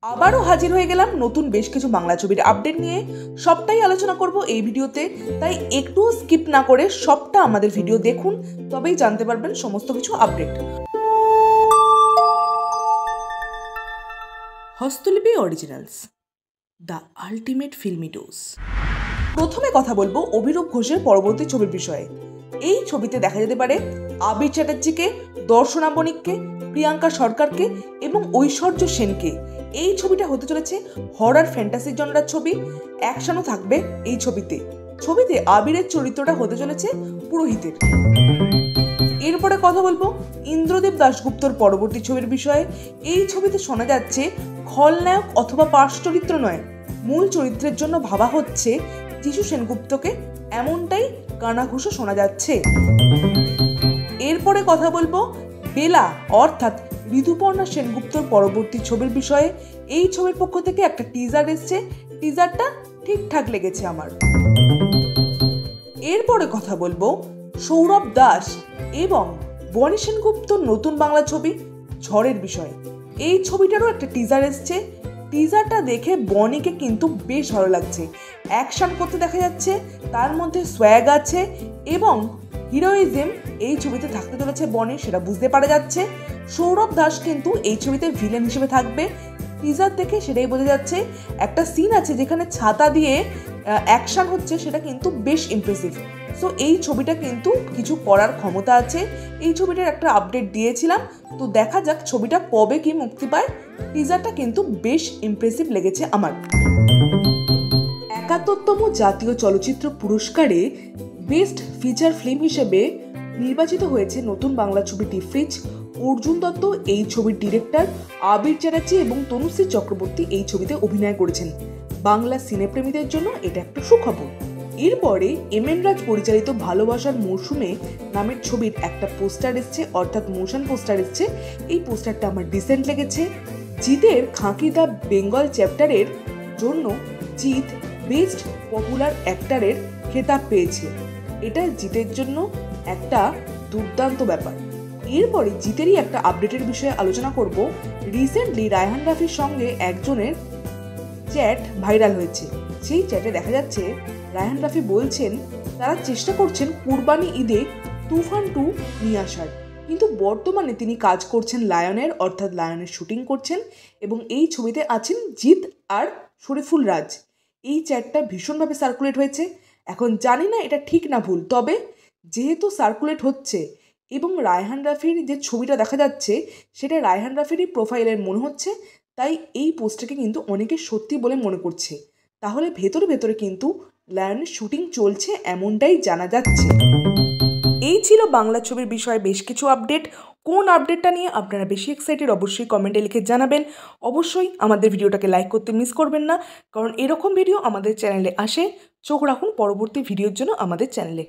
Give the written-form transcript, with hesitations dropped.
আবারও হাজির হয়ে গেলাম নতুন বেশ কিছু বাংলা ছবির আপডেট নিয়ে। সবটাই আলোচনা করব এই ভিডিওতে, তাই একটু স্কিপ না করে সবটা আমাদের ভিডিও দেখুন, তবেই জানতে পারবেন সমস্ত কিছু update. Hastolipi originals, the ultimate filmy dose. প্রথমে কথা বলবো অভিরূপ ঘোষের পরবর্তী ছবির বিষয়ে। এই ছবিতে দেখা যেতে পারে আবির চ্যাটার্জিকে, দর্শনা বণিককে, প্রিয়াঙ্কা সরকারকে এবং ঐশ্বর্য সেনকে। এই ছবিটা হতে চলেছে হরর ফ্যান্টাসি জনরার ছবি। অ্যাকশনও থাকবে এই ছবিতে। ছবিতে আবিরের চরিত্রটা হতে চলেছে পুরোহিতের। এরপরে কথা বলবো ইন্দ্রদেব দাশগুপ্তর পরবর্তী ছবির বিষয়ে। এই ছবিতে শোনা যাচ্ছে খলনায়ক অথবা পার্শ্ব চরিত্র নয়, মূল চরিত্রের জন্য ভাবা হচ্ছে যিশু সেনগুপ্তকে, এমনটাই কানাঘুষো শোনা যাচ্ছে। এরপরে কথা বলবো বেলা অর্থাৎ ঋতুপর্ণা সেনগুপ্তর পরবর্তী ছবির বিষয়ে। এই ছবির পক্ষ থেকে একটা টিজার এসছে, টিজারটা ঠিকঠাক লেগেছে আমার। এরপরে কথা বলবো সৌরভ দাস এবং বনি সেনগুপ্তর নতুন বাংলা ছবি ঝড়ের বিষয়ে। এই ছবিটারও একটা টিজার এসছে। টিজারটা দেখে বনিকে কিন্তু বেশ ভালো লাগছে। অ্যাকশন করতে দেখা যাচ্ছে, তার মধ্যে সোয়াগ আছে এবং হিরোইজম এই ছবিতে থাকতে চলেছে বনি, সেটা বুঝতে পারা যাচ্ছে। সৌরভ দাস কিন্তু এই ছবিতে ভিলেন হিসেবে থাকবে। টিজার দেখে সেটাই বোঝা যাচ্ছে। একটা সিন আছে যেখানে ছাতা দিয়ে অ্যাকশন হচ্ছে, সেটা কিন্তু বেশ ইমপ্রেসিভ। সো এই ছবিটা কিন্তু কিছু করার ক্ষমতা আছে। এই ছবিটার একটা আপডেট দিয়েছিলাম, তো দেখা যাক ছবিটা কবে কি মুক্তি পায়। টিজারটা কিন্তু বেশ ইমপ্রেসিভ লেগেছে আমার। ৭১তম জাতীয় চলচ্চিত্র পুরস্কারে বেস্ট ফিচার ফিল্ম হিসেবে নির্বাচিত হয়েছে নতুন বাংলা ছবি টিফ্রিজ। অর্জুন দত্ত এই ছবির ডিরেক্টর, আবির চ্যাটার্জি এবং তনুশ্রী চক্রবর্তী এই ছবিতে অভিনয় করেছেন। বাংলা সিনেপ্রেমীদের জন্য এটা একটা সুখবর। এরপরে এম এন রাজ পরিচালিত ভালোবাসার মৌসুমে নামের ছবির একটা পোস্টার এসছে, অর্থাৎ মোশন পোস্টার এসছে। এই পোস্টারটা আমার ডিসেন্ট লেগেছে। জিতের খাঁকি দ্য বেঙ্গল চ্যাপ্টারের জন্য জিত বেস্ট পপুলার অ্যাক্টরের খেতাব পেয়েছে। এটা জিতের জন্য একটা দুর্দান্ত ব্যাপার। এরপরে জিতেরই একটা আপডেটের বিষয়ে আলোচনা করব। রিসেন্টলি রায়হান রাফির সঙ্গে একজনের চ্যাট ভাইরাল হয়েছে। সেই চ্যাটে দেখা যাচ্ছে রায়হান রাফি বলছেন তারা চেষ্টা করছেন কুরবানি ঈদে তুফান 2 নিয়ে আসার, কিন্তু বর্তমানে তিনি কাজ করছেন লায়নের, অর্থাৎ লায়নের শুটিং করছেন এবং এই ছবিতে আছেন জিৎ আর শরীফুল রাজ। এই চ্যাটটা ভীষণভাবে সার্কুলেট হয়েছে। এখন জানি না এটা ঠিক না ভুল, তবে যেহেতু সার্কুলেট হচ্ছে এবং রায়হান রাফির যে ছবিটা দেখা যাচ্ছে সেটা রায়হান রাফিরই প্রোফাইলের মনে হচ্ছে, তাই এই পোস্টটাকে কিন্তু অনেকে সত্যি বলে মনে করছে। তাহলে ভেতরে ভেতরে কিন্তু লায়নের শুটিং চলছে, এমনটাই জানা যাচ্ছে। এই ছিল বাংলা ছবির বিষয়ে বেশ কিছু আপডেট। কোন আপডেটটা নিয়ে আপনারা বেশি এক্সাইটেড অবশ্যই কমেন্টে লিখে জানাবেন। অবশ্যই আমাদের ভিডিওটাকে লাইক করতে মিস করবেন না, কারণ এরকম ভিডিও আমাদের চ্যানেলে আসে। চোখ রাখুন পরবর্তী ভিডিওর জন্য আমাদের চ্যানেলে।